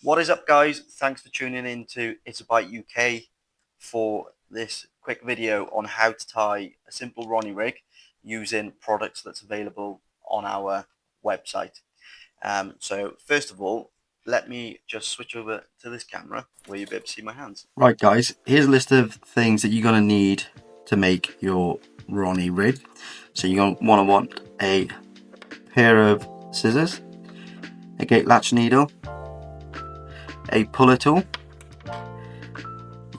What is up, guys? Thanks for tuning in to It's About UK for this quick video on how to tie a simple Ronnie rig using products that's available on our website. So first of all, let me just switch over to this camera where you'll be able to see my hands. Right guys, here's a list of things that you're going to need to make your Ronnie rig. So you're going to want a pair of scissors, a gate latch needle, a puller tool.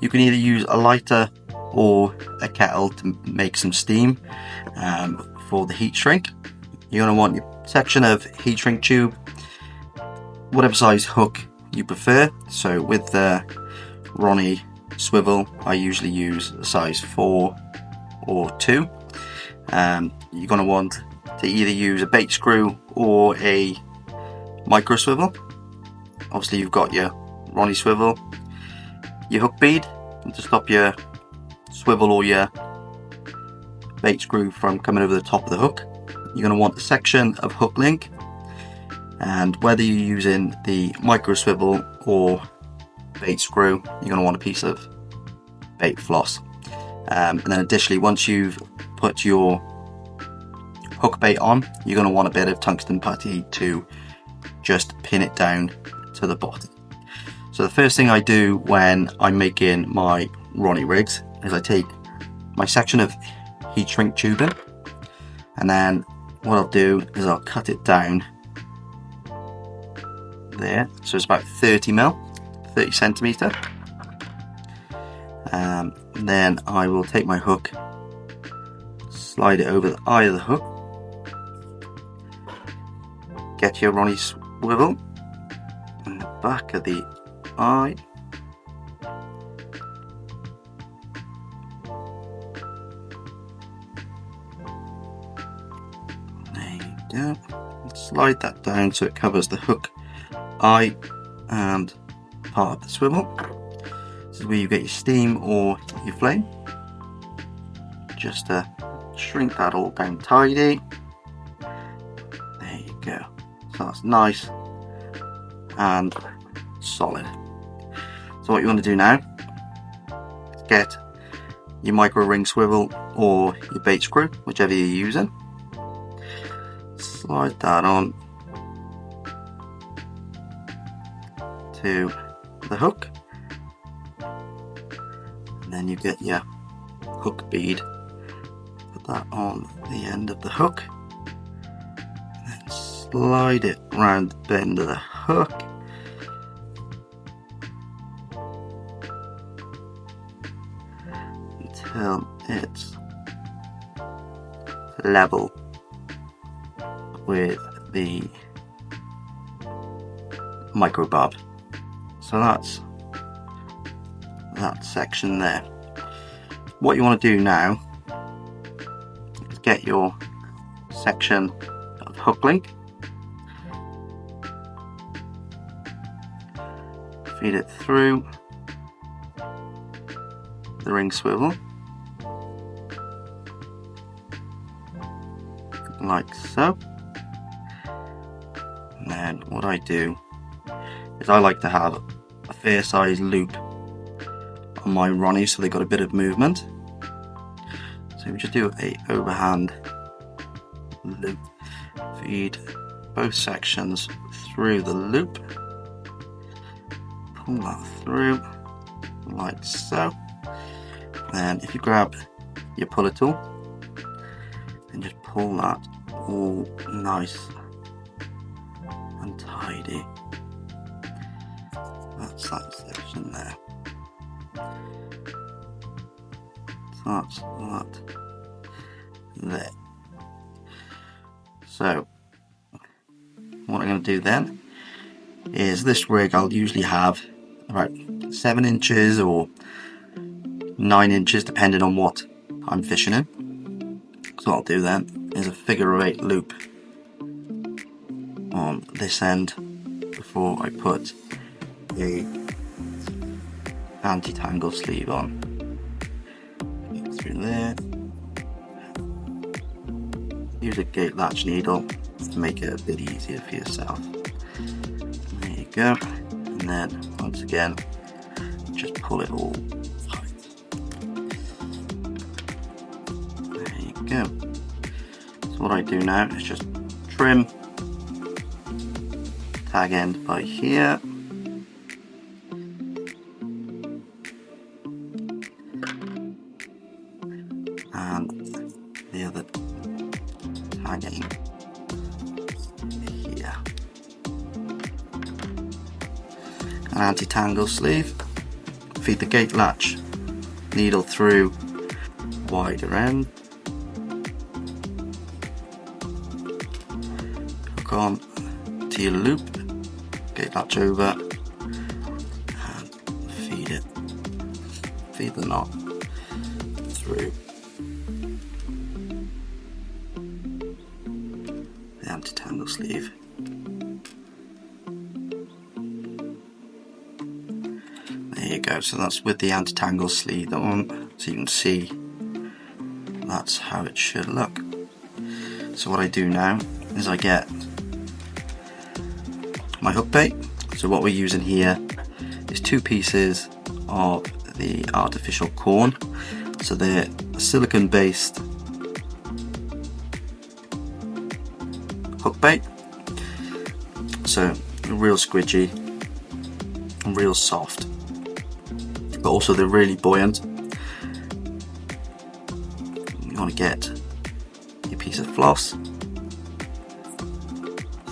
You can either use a lighter or a kettle to make some steam for the heat shrink. You're going to want your section of heat shrink tube, whatever size hook you prefer. So with the Ronnie swivel, I usually use a size 4 or 2. You're going to want to either use a bait screw or a micro swivel. Obviously you've got your Ronnie swivel, your hook bead to stop your swivel or your bait screw from coming over the top of the hook. You're going to want a section of hook link, and whether you're using the micro swivel or bait screw, you're going to want a piece of bait floss. And then additionally, once you've put your hook bait on, you're going to want a bit of tungsten putty to just pin it down to the bottom. So the first thing I do when I'm making my Ronnie rigs is I take my section of heat shrink tubing, and then what I'll do is I'll cut it down there, so it's about 30 centimeter. Then I will take my hook, slide it over the eye of the hook, get your Ronnie swivel in the back of the eye, there you go, slide that down so it covers the hook eye and part of the swivel. This is where you get your steam or your flame. Just to shrink that all down tidy. There you go. So that's nice and solid. So what you want to do now is get your micro ring swivel or your bait screw, whichever you're using. Slide that on to the hook, and then you get your hook bead, put that on the end of the hook, and then slide it round the bend of the hook, until it's level with the micro barb. So that's that section there. What you want to do now is get your section of hook link, feed it through the ring swivel like so. And then what I do is I like to have a fair size loop on my Ronnie so they got a bit of movement. So we just do a overhand loop, feed both sections through the loop, pull that through like so. Then if you grab your puller tool and just pull that all nice and tidy. That's that section there. That's that there. So what I'm going to do then is this rig I'll usually have about 7 inches or 9 inches depending on what I'm fishing in. So what I'll do then is a figure-8 loop on this end before I put a anti-tangle sleeve on. Get through there. Use a gate latch needle to make it a bit easier for yourself. There you go. And and then once again just pull it all tight. There you go. So what I do now is just trim tag end by here, and the other tagging here. An anti-tangle sleeve, feed the gate latch needle through wider end, hook on to your loop, gate latch over, and feed the knot through the anti-tangle sleeve. There you go, so that's with the anti-tangle sleeve on, so you can see that's how it should look. So what I do now is I get my hook bait. So what we're using here is 2 pieces of the artificial corn. So they're a silicone based hook bait, so real squidgy and real soft, but also they're really buoyant. You want to get your piece of floss,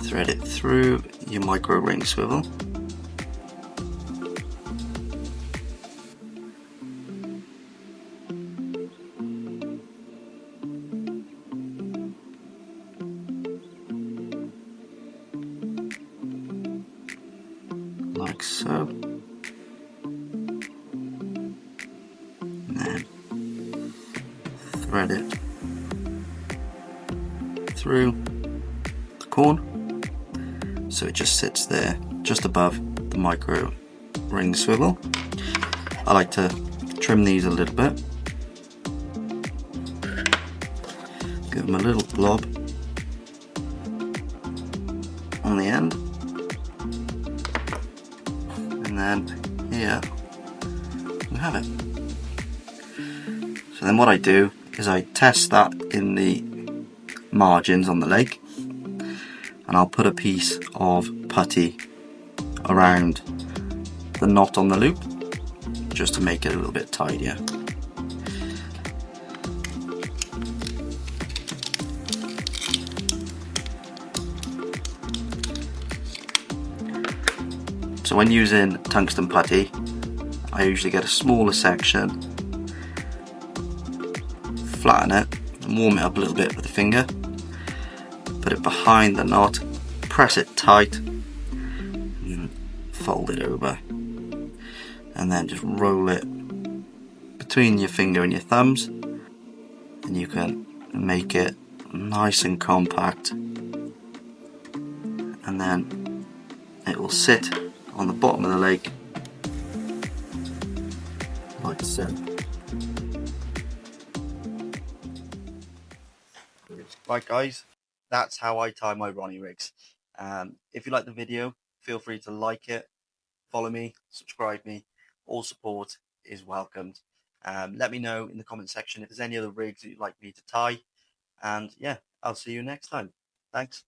thread it through your micro ring swivel, like so, and then thread it through the corn so it just sits there just above the micro ring swivel. I like to trim these a little bit, give them a little blob on the end, and then here we have it. So then what I do is I test that in the margins on the leg, and I'll put a piece of putty around the knot on the loop just to make it a little bit tidier. So when using tungsten putty, I usually get a smaller section, flatten it and warm it up a little bit with the finger, put it behind the knot, press it tight and fold it over, and then just roll it between your finger and your thumbs, and you can make it nice and compact, and then it will sit on the bottom of the leg like so. Right guys, that's how I tie my Ronnie rigs. If you like the video, feel free to like it, follow me, subscribe me. All support is welcomed. Let me know in the comment section if there's any other rigs that you'd like me to tie, and yeah, I'll see you next time. Thanks.